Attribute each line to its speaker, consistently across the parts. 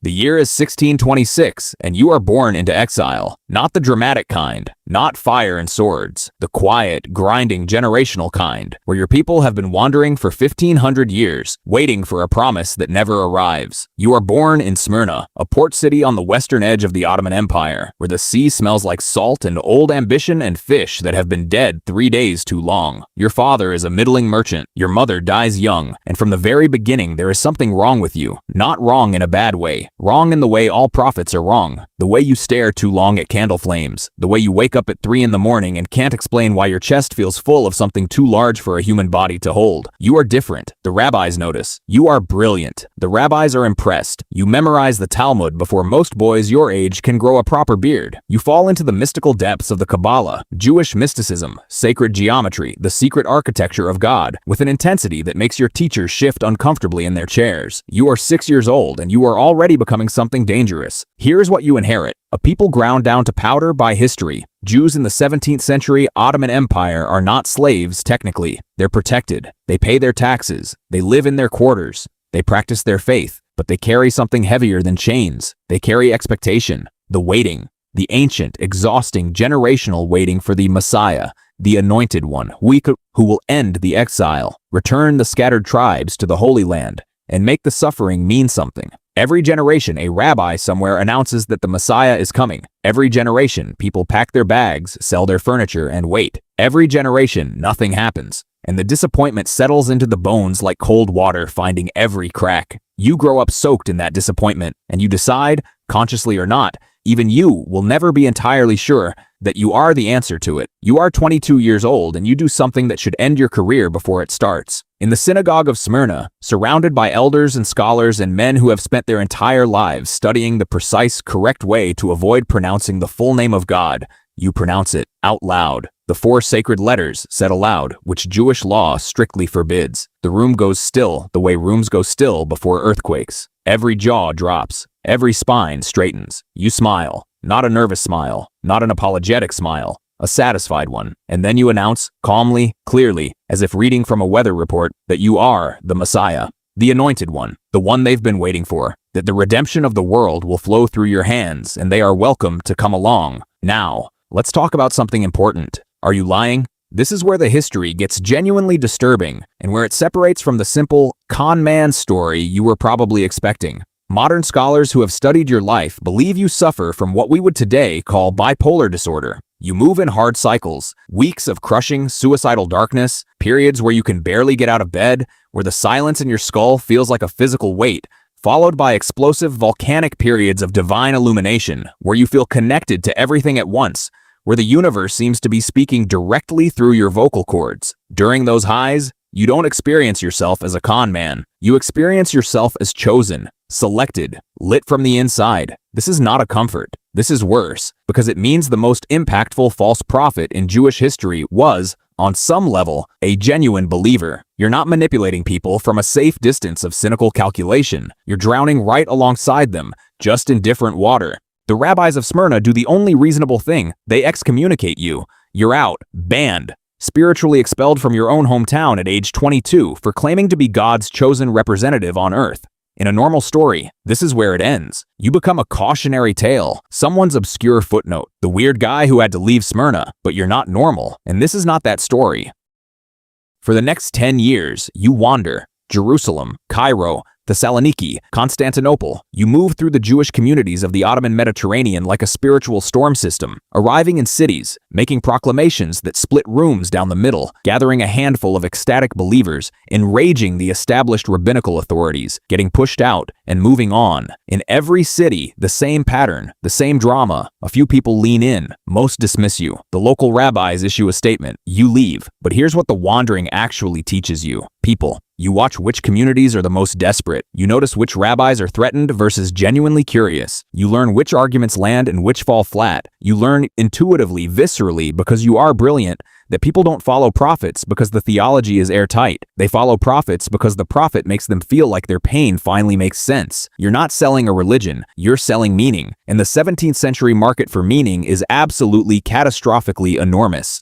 Speaker 1: The year is 1626, and you are born into exile. Not the dramatic kind, not fire and swords, the quiet, grinding, generational kind, where your people have been wandering for 1500 years, waiting for a promise that never arrives. You are born in Smyrna, a port city on the western edge of the Ottoman Empire, where the sea smells like salt and old ambition and fish that have been dead 3 days too long. Your father is a middling merchant, your mother dies young, and from the very beginning there is something wrong with you. Not wrong in a bad way, wrong in the way all prophets are wrong. The way you stare too long at candle flames, the way you wake up at 3 in the morning and can't explain why your chest feels full of something too large for a human body to hold. You are different. The rabbis notice. You are brilliant. The rabbis are impressed. You memorize the Talmud before most boys your age can grow a proper beard. You fall into the mystical depths of the Kabbalah, Jewish mysticism, sacred geometry, the secret architecture of God, with an intensity that makes your teachers shift uncomfortably in their chairs. You are 6 years old and you are already becoming something dangerous. Here's what you inherit. A people ground down to powder by history. Jews in the 17th century Ottoman Empire are not slaves technically. They're protected. They pay their taxes. They live in their quarters. They practice their faith, but they carry something heavier than chains. They carry expectation, the waiting, the ancient, exhausting, generational waiting for the Messiah, the anointed one, who will end the exile, return the scattered tribes to the Holy Land, and make the suffering mean something. Every generation, a rabbi somewhere announces that the Messiah is coming. Every generation, people pack their bags, sell their furniture, and wait. Every generation, nothing happens, and the disappointment settles into the bones like cold water finding every crack. You grow up soaked in that disappointment, and you decide, consciously or not, even you will never be entirely sure that you are the answer to it. You are 22 years old and you do something that should end your career before it starts. In the synagogue of Smyrna, surrounded by elders and scholars and men who have spent their entire lives studying the precise, correct way to avoid pronouncing the full name of God, you pronounce it out loud. The 4 sacred letters said aloud, which Jewish law strictly forbids. The room goes still the way rooms go still before earthquakes. Every jaw drops. Every spine straightens. You smile. Not a nervous smile. Not an apologetic smile. A satisfied one. And then you announce, calmly, clearly, as if reading from a weather report, that you are the Messiah, the anointed one, the one they've been waiting for, that the redemption of the world will flow through your hands and they are welcome to come along. Now, let's talk about something important. Are you lying? This is where the history gets genuinely disturbing and where it separates from the simple con man story you were probably expecting. Modern scholars who have studied your life believe you suffer from what we would today call bipolar disorder. You move in hard cycles, weeks of crushing, suicidal darkness, periods where you can barely get out of bed, where the silence in your skull feels like a physical weight, followed by explosive volcanic periods of divine illumination, where you feel connected to everything at once, where the universe seems to be speaking directly through your vocal cords. During those highs, you don't experience yourself as a con man. You experience yourself as chosen, selected, lit from the inside. This is not a comfort. This is worse, because it means the most impactful false prophet in Jewish history was, on some level, a genuine believer. You're not manipulating people from a safe distance of cynical calculation. You're drowning right alongside them, just in different water. The rabbis of Smyrna do the only reasonable thing. They excommunicate you. You're out, banned, spiritually expelled from your own hometown at age 22 for claiming to be God's chosen representative on earth. In a normal story, this is where it ends. You become a cautionary tale, someone's obscure footnote, the weird guy who had to leave Smyrna, but you're not normal, and this is not that story. For the next 10 years, you wander. Jerusalem, Cairo, Thessaloniki, Constantinople. You move through the Jewish communities of the Ottoman Mediterranean like a spiritual storm system, arriving in cities, making proclamations that split rooms down the middle, gathering a handful of ecstatic believers, enraging the established rabbinical authorities, getting pushed out, and moving on. In every city, the same pattern, the same drama. A few people lean in, most dismiss you. The local rabbis issue a statement, you leave. But here's what the wandering actually teaches you. People. You watch which communities are the most desperate. You notice which rabbis are threatened versus genuinely curious. You learn which arguments land and which fall flat. You learn intuitively, viscerally, because you are brilliant, that people don't follow prophets because the theology is airtight. They follow prophets because the prophet makes them feel like their pain finally makes sense. You're not selling a religion, you're selling meaning. And the 17th century market for meaning is absolutely catastrophically enormous.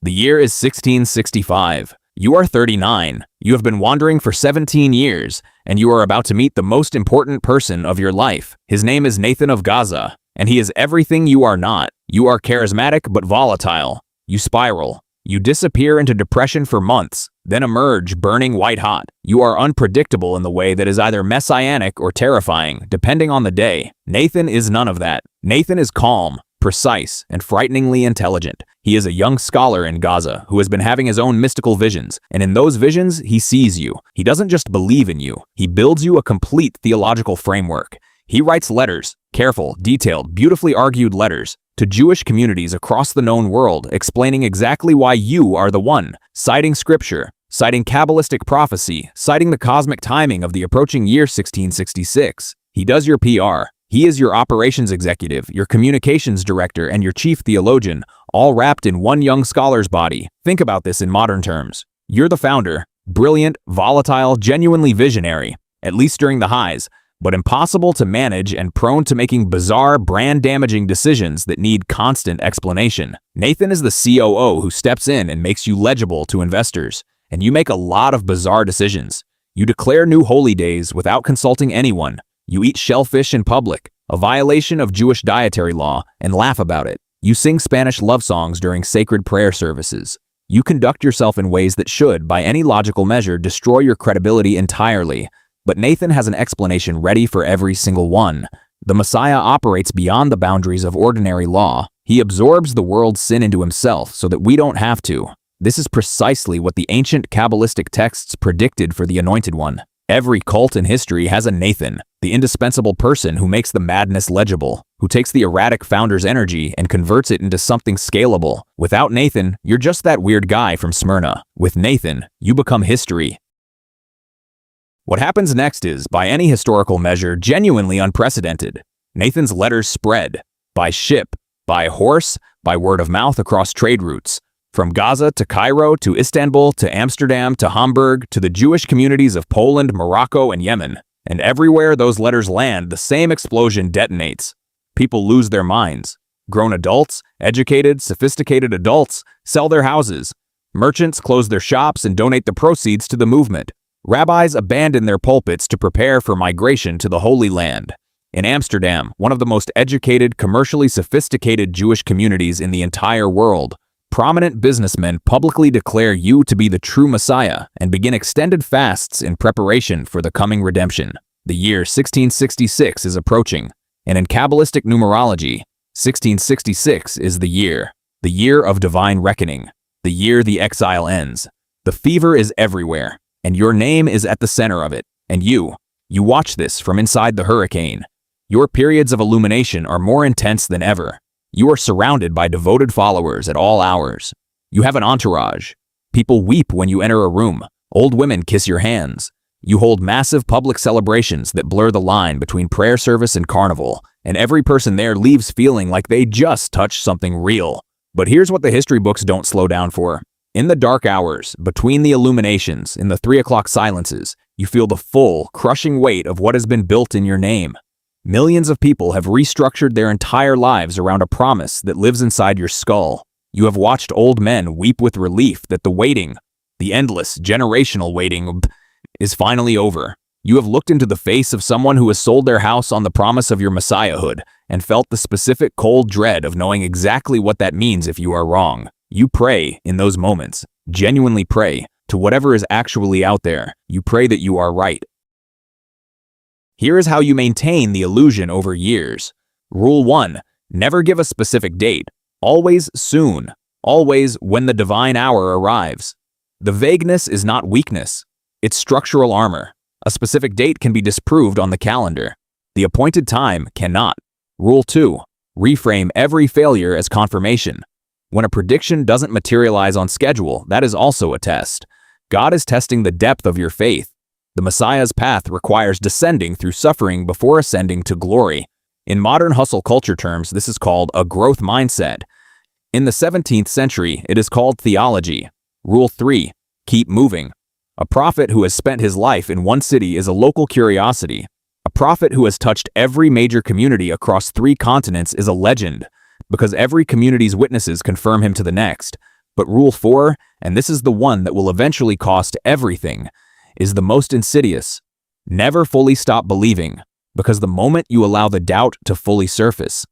Speaker 1: The year is 1665. You are 39. You have been wandering for 17 years, and you are about to meet the most important person of your life. His name is Nathan of Gaza, and he is everything you are not. You are charismatic but volatile. You spiral. You disappear into depression for months, then emerge burning white hot. You are unpredictable in the way that is either messianic or terrifying, depending on the day. Nathan is none of that. Nathan is calm, precise, and frighteningly intelligent. He is a young scholar in Gaza who has been having his own mystical visions, and in those visions, he sees you. He doesn't just believe in you, he builds you a complete theological framework. He writes letters, careful, detailed, beautifully argued letters, to Jewish communities across the known world, explaining exactly why you are the one, citing scripture, citing Kabbalistic prophecy, citing the cosmic timing of the approaching year 1666. He does your PR. He is your operations executive, your communications director, and your chief theologian, all wrapped in one young scholar's body. Think about this in modern terms. You're the founder, brilliant, volatile, genuinely visionary, at least during the highs, but impossible to manage and prone to making bizarre, brand-damaging decisions that need constant explanation. Nathan is the COO who steps in and makes you legible to investors, and you make a lot of bizarre decisions. You declare new holy days without consulting anyone. You eat shellfish in public, a violation of Jewish dietary law, and laugh about it. You sing Spanish love songs during sacred prayer services. You conduct yourself in ways that should, by any logical measure, destroy your credibility entirely. But Nathan has an explanation ready for every single one. The Messiah operates beyond the boundaries of ordinary law. He absorbs the world's sin into himself so that we don't have to. This is precisely what the ancient Kabbalistic texts predicted for the Anointed One. Every cult in history has a Nathan, the indispensable person who makes the madness legible, who takes the erratic founder's energy and converts it into something scalable. Without Nathan, you're just that weird guy from Smyrna. With Nathan, you become history. What happens next is, by any historical measure, genuinely unprecedented. Nathan's letters spread. By ship, by horse, by word of mouth across trade routes. From Gaza to Cairo to Istanbul to Amsterdam to Hamburg to the Jewish communities of Poland, Morocco, and Yemen. And everywhere those letters land, the same explosion detonates. People lose their minds. Grown adults, educated, sophisticated adults, sell their houses. Merchants close their shops and donate the proceeds to the movement. Rabbis abandon their pulpits to prepare for migration to the Holy Land. In Amsterdam, one of the most educated, commercially sophisticated Jewish communities in the entire world, prominent businessmen publicly declare you to be the true Messiah and begin extended fasts in preparation for the coming redemption. The year 1666 is approaching, and in Kabbalistic numerology, 1666 is the year of divine reckoning, the year the exile ends. The fever is everywhere, and your name is at the center of it, and you watch this from inside the hurricane. Your periods of illumination are more intense than ever. You are surrounded by devoted followers at all hours. You have an entourage. People weep when you enter a room. Old women kiss your hands. You hold massive public celebrations that blur the line between prayer service and carnival, and every person there leaves feeling like they just touched something real. But here's what the history books don't slow down for. In the dark hours, between the illuminations, in the 3 o'clock silences, you feel the full, crushing weight of what has been built in your name. Millions of people have restructured their entire lives around a promise that lives inside your skull. You have watched old men weep with relief that the waiting, the endless, generational waiting, is finally over. You have looked into the face of someone who has sold their house on the promise of your messiahhood and felt the specific cold dread of knowing exactly what that means if you are wrong. You pray in those moments, genuinely pray, to whatever is actually out there. You pray that you are right. Here is how you maintain the illusion over years. Rule 1. Never give a specific date. Always soon. Always when the divine hour arrives. The vagueness is not weakness. It's structural armor. A specific date can be disproved on the calendar. The appointed time cannot. Rule 2. Reframe every failure as confirmation. When a prediction doesn't materialize on schedule, that is also a test. God is testing the depth of your faith. The Messiah's path requires descending through suffering before ascending to glory. In modern hustle culture terms, this is called a growth mindset. In the 17th century, it is called theology. Rule 3. Keep moving. A prophet who has spent his life in one city is a local curiosity. A prophet who has touched every major community across 3 continents is a legend, because every community's witnesses confirm him to the next. But rule 4, and this is the one that will eventually cost everything, is the most insidious. Never fully stop believing, because the moment you allow the doubt to fully surface,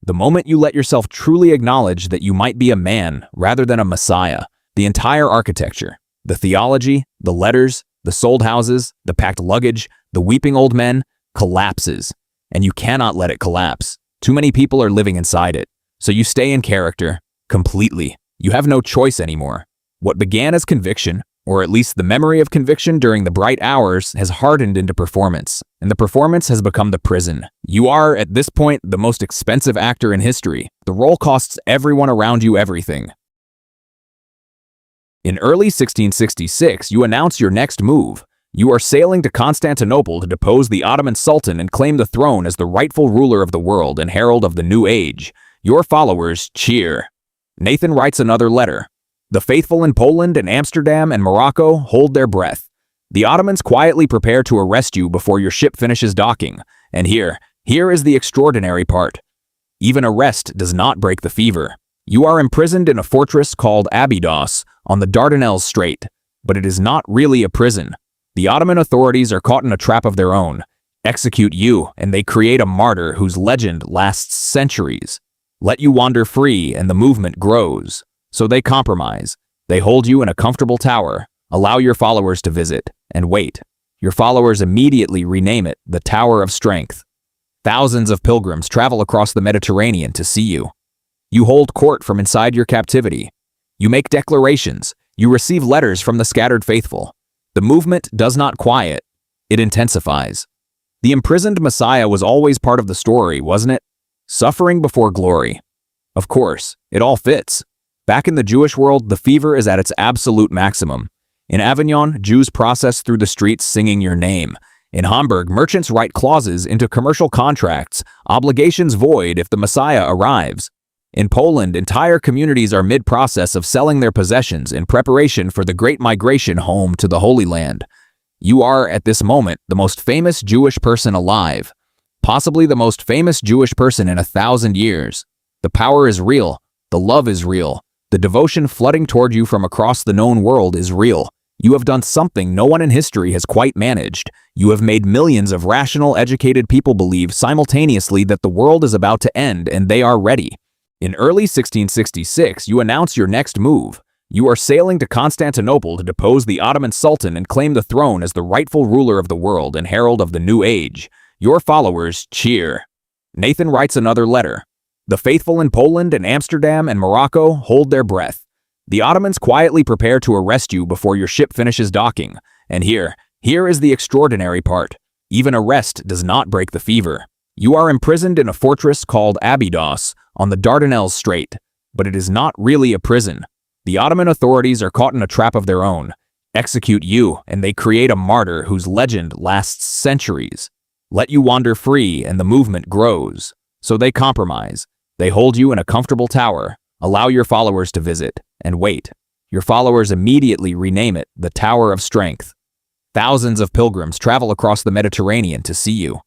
Speaker 1: the moment you let yourself truly acknowledge that you might be a man rather than a messiah, the entire architecture, the theology, the letters, the sold houses, the packed luggage, the weeping old men, collapses. And you cannot let it collapse. Too many people are living inside it. So you stay in character, completely. You have no choice anymore. What began as conviction, or at least the memory of conviction during the bright hours, has hardened into performance, and the performance has become the prison. You are, at this point, the most expensive actor in history. The role costs everyone around you everything. In early 1666, you announce your next move. You are sailing to Constantinople to depose the Ottoman Sultan and claim the throne as the rightful ruler of the world and herald of the new age. Your followers cheer. Nathan writes another letter. The faithful in Poland and Amsterdam and Morocco hold their breath. The Ottomans quietly prepare to arrest you before your ship finishes docking. And here is the extraordinary part. Even arrest does not break the fever. You are imprisoned in a fortress called Abydos on the Dardanelles Strait, but it is not really a prison. The Ottoman authorities are caught in a trap of their own, execute you, and they create a martyr whose legend lasts centuries. Let you wander free and the movement grows. So they compromise. They hold you in a comfortable tower, allow your followers to visit, and wait. Your followers immediately rename it the Tower of Strength. Thousands of pilgrims travel across the Mediterranean to see you. You hold court from inside your captivity. You make declarations. You receive letters from the scattered faithful. The movement does not quiet. It intensifies. The imprisoned Messiah was always part of the story, wasn't it? Suffering before glory. Of course, it all fits. Back in the Jewish world, the fever is at its absolute maximum. In Avignon, Jews process through the streets singing your name. In Hamburg, merchants write clauses into commercial contracts, obligations void if the Messiah arrives. In Poland, entire communities are mid-process of selling their possessions in preparation for the Great Migration home to the Holy Land. You are, at this moment, the most famous Jewish person alive. Possibly the most famous Jewish person in 1,000 years. The power is real. The love is real. The devotion flooding toward you from across the known world is real. You have done something no one in history has quite managed. You have made millions of rational, educated people believe simultaneously that the world is about to end and they are ready. In early 1666, you announce your next move. You are sailing to Constantinople to depose the Ottoman Sultan and claim the throne as the rightful ruler of the world and herald of the new age. Your followers cheer. Nathan writes another letter. The faithful in Poland and Amsterdam and Morocco hold their breath. The Ottomans quietly prepare to arrest you before your ship finishes docking. And here is the extraordinary part. Even arrest does not break the fever. You are imprisoned in a fortress called Abydos on the Dardanelles Strait, but it is not really a prison. The Ottoman authorities are caught in a trap of their own, execute you, and they create a martyr whose legend lasts centuries. Let you wander free and the movement grows. So they compromise. They hold you in a comfortable tower, allow your followers to visit, and wait. Your followers immediately rename it the Tower of Strength. Thousands of pilgrims travel across the Mediterranean to see you.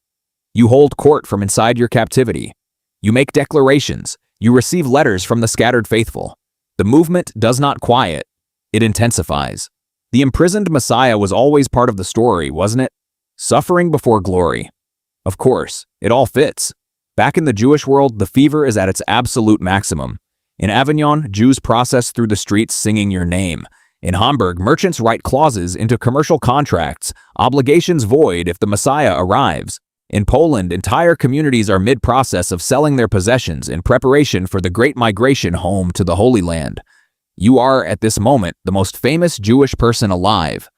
Speaker 1: You hold court from inside your captivity. You make declarations. You receive letters from the scattered faithful. The movement does not quiet. It intensifies. The imprisoned Messiah was always part of the story, wasn't it? Suffering before glory. Of course, it all fits. Back in the Jewish world, the fever is at its absolute maximum. In Avignon, Jews process through the streets singing your name. In Hamburg, merchants write clauses into commercial contracts, obligations void if the Messiah arrives. In Poland, entire communities are mid-process of selling their possessions in preparation for the Great Migration home to the Holy Land. You are, at this moment, the most famous Jewish person alive.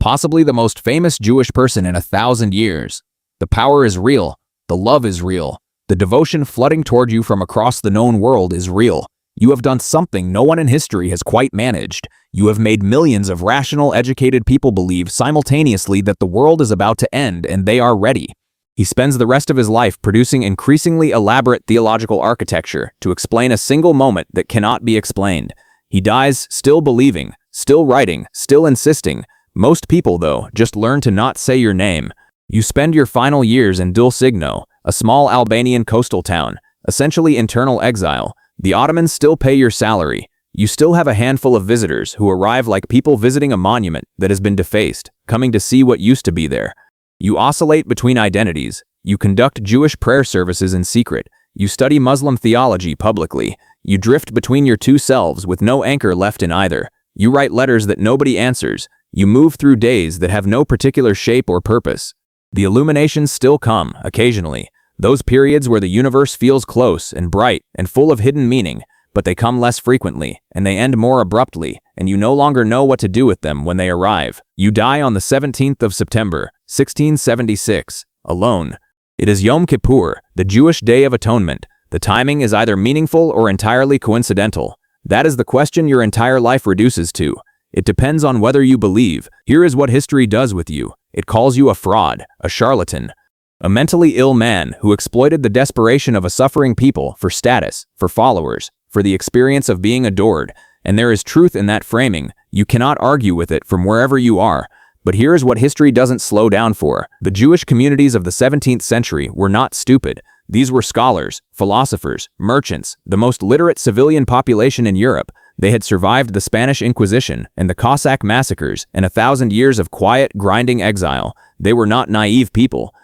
Speaker 1: Possibly the most famous Jewish person in 1,000 years. The power is real. The love is real. The devotion flooding toward you from across the known world is real. You have done something no one in history has quite managed. You have made millions of rational, educated people believe simultaneously that the world is about to end and they are ready. He spends the rest of his life producing increasingly elaborate theological architecture to explain a single moment that cannot be explained. He dies still believing, still writing, still insisting. Most people, though, just learn to not say your name. You spend your final years in Dulcigno, a small Albanian coastal town, essentially internal exile. The Ottomans still pay your salary. You still have a handful of visitors who arrive like people visiting a monument that has been defaced, coming to see what used to be there. You oscillate between identities. You conduct Jewish prayer services in secret. You study Muslim theology publicly. You drift between your two selves with no anchor left in either. You write letters that nobody answers. You move through days that have no particular shape or purpose. The illuminations still come, occasionally. Those periods where the universe feels close and bright and full of hidden meaning, but they come less frequently, and they end more abruptly, and you no longer know what to do with them when they arrive. You die on the 17th of September, 1676, alone. It is Yom Kippur, the Jewish Day of Atonement. The timing is either meaningful or entirely coincidental. That is the question your entire life reduces to. It depends on whether you believe. Here is what history does with you. It calls you a fraud, a charlatan, a mentally ill man who exploited the desperation of a suffering people for status, for followers, for the experience of being adored. And there is truth in that framing. You cannot argue with it from wherever you are. But here is what history doesn't slow down for. The Jewish communities of the 17th century were not stupid. These were scholars, philosophers, merchants, the most literate civilian population in Europe. They had survived the Spanish Inquisition and the Cossack massacres and 1,000 years of quiet, grinding exile. They were not naive people.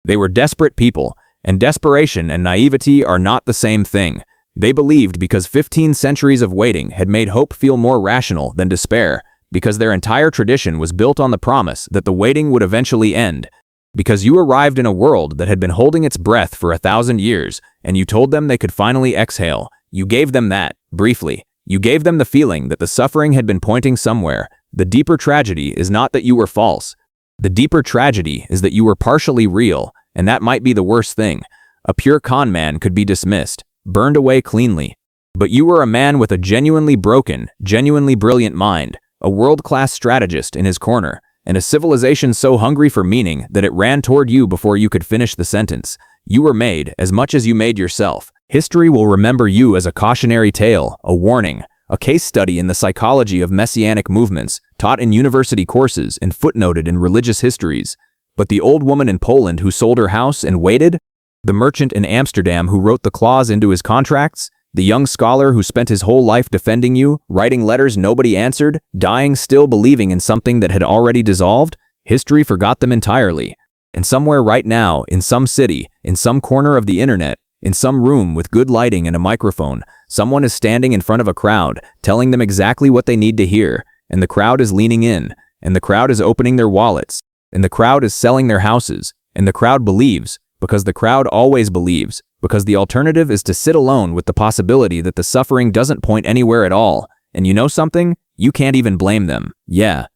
Speaker 1: They were desperate people, and desperation and naivety are not the same thing. They believed because 15 centuries of waiting had made hope feel more rational than despair, because their entire tradition was built on the promise that the waiting would eventually end. Because you arrived in a world that had been holding its breath for 1,000 years, and you told them they could finally exhale. You gave them that, briefly. You gave them the feeling that the suffering had been pointing somewhere. The deeper tragedy is not that you were false. The deeper tragedy is that you were partially real, and that might be the worst thing. A pure con man could be dismissed, burned away cleanly. But you were a man with a genuinely broken, genuinely brilliant mind, a world-class strategist in his corner, and a civilization so hungry for meaning that it ran toward you before you could finish the sentence. You were made as much as you made yourself. History will remember you as a cautionary tale, a warning, a case study in the psychology of messianic movements, taught in university courses and footnoted in religious histories. But the old woman in Poland who sold her house and waited? The merchant in Amsterdam who wrote the clause into his contracts? The young scholar who spent his whole life defending you, writing letters nobody answered, dying still believing in something that had already dissolved? History forgot them entirely. And somewhere right now, in some city, in some corner of the internet, in some room with good lighting and a microphone, someone is standing in front of a crowd, telling them exactly what they need to hear, and the crowd is leaning in, and the crowd is opening their wallets, and the crowd is selling their houses, and the crowd believes, because the crowd always believes, because the alternative is to sit alone with the possibility that the suffering doesn't point anywhere at all. And you know something? You can't even blame them. Yeah.